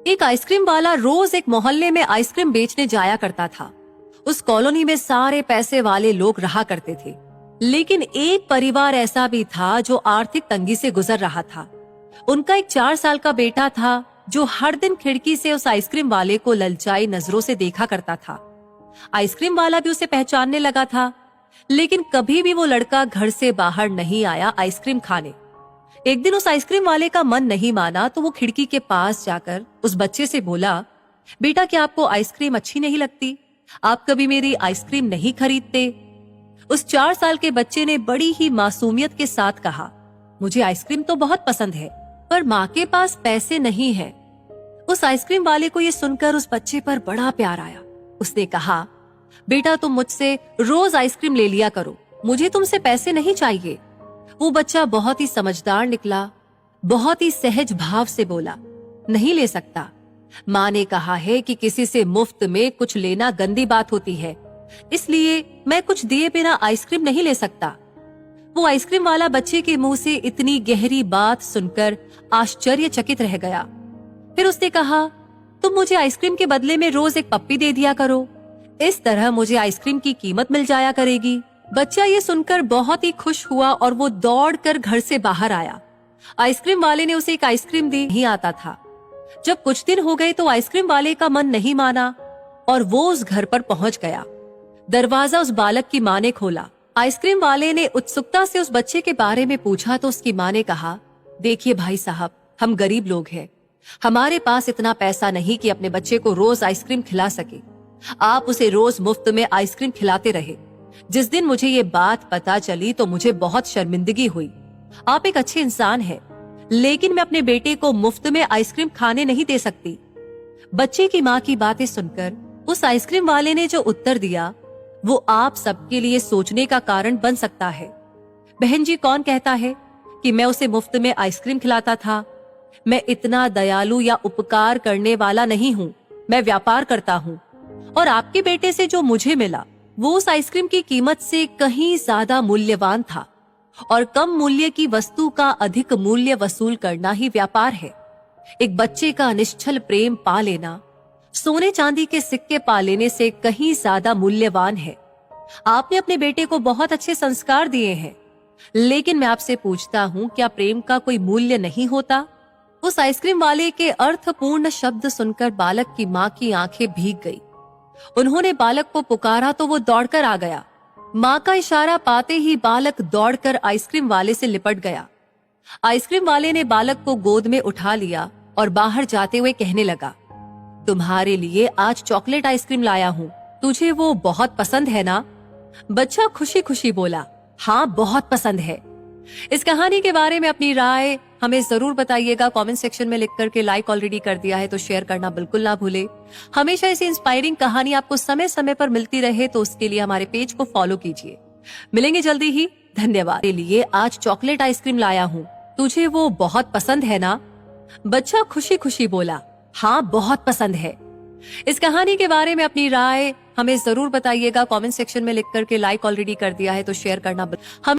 एक आइसक्रीम वाला रोज एक मोहल्ले में आइसक्रीम बेचने जाया करता था। उस कॉलोनी में सारे पैसे वाले लोग रहा करते थे, लेकिन एक परिवार ऐसा भी था जो आर्थिक तंगी से गुजर रहा था। उनका एक 4 साल का बेटा था जो हर दिन खिड़की से उस आइसक्रीम वाले को ललचाई नजरों से देखा करता था। आइसक्रीम वाला भी उसे पहचानने लगा था, लेकिन कभी भी वो लड़का घर से बाहर नहीं आया आइसक्रीम खाने। एक दिन उस आइसक्रीम वाले का मन नहीं माना तो वो खिड़की के पास जाकर उस बच्चे से बोला, बेटा क्या आपको आइसक्रीम अच्छी नहीं लगती? आप कभी मेरी आइसक्रीम नहीं खरीदते? उस 4 साल के बच्चे ने बड़ी ही मासूमियत के साथ कहा, मुझे आइसक्रीम तो बहुत पसंद है, पर माँ के पास पैसे नहीं है। उस आइसक्रीम वाले को ये सुनकर उस बच्चे पर बड़ा प्यार आया। उसने कहा, बेटा तुम मुझसे रोज आइसक्रीम ले लिया करो, मुझे तुमसे पैसे नहीं चाहिए। वो बच्चा बहुत ही समझदार निकला, बहुत ही सहज भाव से बोला, नहीं ले सकता। माँ ने कहा है कि किसी से मुफ्त में कुछ लेना गंदी बात होती है, इसलिए मैं कुछ दिए बिना आइसक्रीम नहीं ले सकता। वो आइसक्रीम वाला बच्चे के मुंह से इतनी गहरी बात सुनकर आश्चर्यचकित रह गया। फिर उसने कहा, तुम मुझे आइसक्रीम के बदले में रोज एक पप्पी दे दिया करो, इस तरह मुझे आइसक्रीम की कीमत मिल जाया करेगी। बच्चा ये सुनकर बहुत ही खुश हुआ और वो दौड़कर घर से बाहर आया। आइसक्रीम वाले ने उसे एक आइसक्रीम दी नहीं आता था। जब कुछ दिन हो गए तो आइसक्रीम वाले का मन नहीं माना और वो उस घर पर पहुंच गया। दरवाजा उस बालक की माँ ने खोला। आइसक्रीम वाले ने उत्सुकता से उस बच्चे के बारे में पूछा तो उसकी माँ ने कहा, देखिए भाई साहब, हम गरीब लोग हैं, हमारे पास इतना पैसा नहीं कि अपने बच्चे को रोज आइसक्रीम खिला सके। आप उसे रोज मुफ्त में आइसक्रीम खिलाते रहे। जिस दिन मुझे ये बात पता चली तो मुझे बहुत शर्मिंदगी हुई। आप एक अच्छे इंसान हैं, लेकिन मैं अपने बेटे को मुफ्त में आइसक्रीम खाने नहीं दे सकती। बच्चे की माँ की बातें सुनकर उस आइसक्रीम वाले ने जो उत्तर दिया वो आप सबके लिए सोचने का कारण बन सकता है। बहन जी, कौन कहता है कि मैं उसे मुफ्त में आइसक्रीम खिलाता था? मैं इतना दयालु या उपकार करने वाला नहीं हूँ। मैं व्यापार करता हूँ और आपके बेटे से जो मुझे मिला वो उस आइसक्रीम की कीमत से कहीं ज्यादा मूल्यवान था, और कम मूल्य की वस्तु का अधिक मूल्य वसूल करना ही व्यापार है। एक बच्चे का निश्चल प्रेम पा लेना सोने चांदी के सिक्के पा लेने से कहीं ज्यादा मूल्यवान है। आपने अपने बेटे को बहुत अच्छे संस्कार दिए हैं, लेकिन मैं आपसे पूछता हूँ, क्या प्रेम का कोई मूल्य नहीं होता? उस आइसक्रीम वाले के अर्थपूर्ण शब्द सुनकर बालक की माँ की आंखें भीग गई। उन्होंने बालक को पुकारा तो वो दौड़कर आ गया। माँ का इशारा पाते ही बालक दौड़कर आइसक्रीम वाले से लिपट गया। आइसक्रीम वाले ने बालक को गोद में उठा लिया और बाहर जाते हुए कहने लगा, तुम्हारे लिए आज चॉकलेट आइसक्रीम लाया हूँ, तुझे वो बहुत पसंद है ना? बच्चा खुशी खुशी बोला, हाँ बहुत पसंद है। इस कहानी के बारे में अपनी राय हमें जरूर बताइएगा कमेंट सेक्शन में लिख करके। लाइक ऑलरेडी कर दिया है तो शेयर करना बिल्कुल ना भूले। हमेशा ऐसी इंस्पायरिंग कहानी आपको समय समय पर मिलती रहे तो उसके लिए हमारे पेज को फॉलो कीजिए। मिलेंगे जल्दी ही, धन्यवाद। तेरे लिए आज चॉकलेट आइसक्रीम लाया हूँ, तुझे वो बहुत पसंद है ना? बच्चा खुशी खुशी बोला, हाँ बहुत पसंद है। इस कहानी के बारे में अपनी राय हमें जरूर बताइएगा कमेंट सेक्शन में लिख करके। लाइक ऑलरेडी कर दिया है तो शेयर करना हम